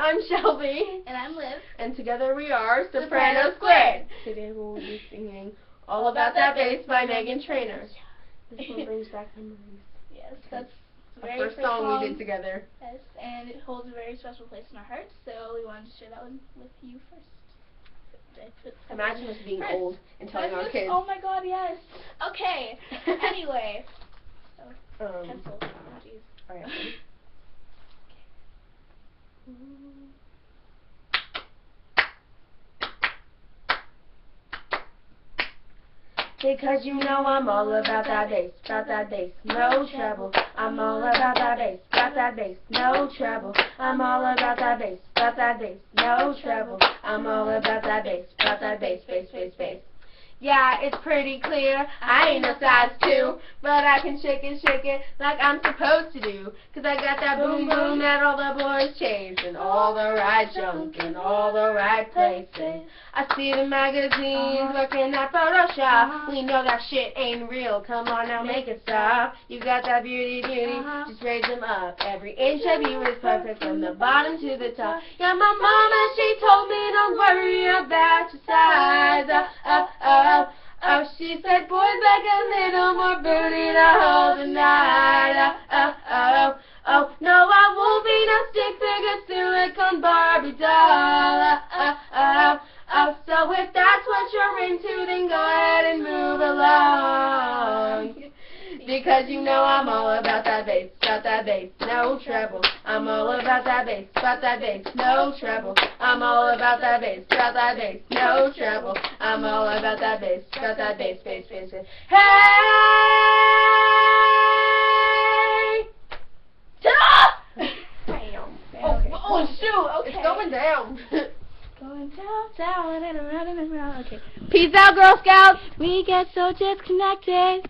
I'm Shelby. And I'm Liv. And together we are Soprano Squared. Today we'll be singing All About That Bass by Meghan Trainor. This one brings back memories. Yes, that's the Our very first song we did together. Yes, and it holds a very special place in our hearts, so we wanted to share that one with you first. Imagine us being old and telling our kids. Oh my god, yes. Okay, anyway. Pencil. Oh, jeez. Alright, ready? Because you know I'm all about that bass, no trouble. I'm all about that bass, no trouble. I'm all about that bass, no trouble. I'm all about that bass. Yeah, it's pretty clear, I ain't no size 2, but I can shake it like I'm supposed to do. 'Cause I got that boom boom that all the boys chase, and all the right junk in all the right places. I see the magazines looking at Photoshop. We know that shit ain't real, come on now make it stop. You got that beauty, just raise them up. Every inch of you is perfect from the bottom to the top. Yeah, my mama, she told me don't worry about your size. Oh, she said, boys like a little more booty to hold tonight. Oh, no, I won't be no stick-figure silicone Barbie doll. Oh, so if that's what you're into, then go ahead and move along. Because you know I'm all about that bass, no trouble. I'm all about that bass, no trouble. I'm all about that bass, no trouble. I'm all about that bass, bass. Hey! Bam! Oh, shoot, okay. It's going down. Going down and around and around. Okay. Peace out, Girl Scouts! We get so disconnected.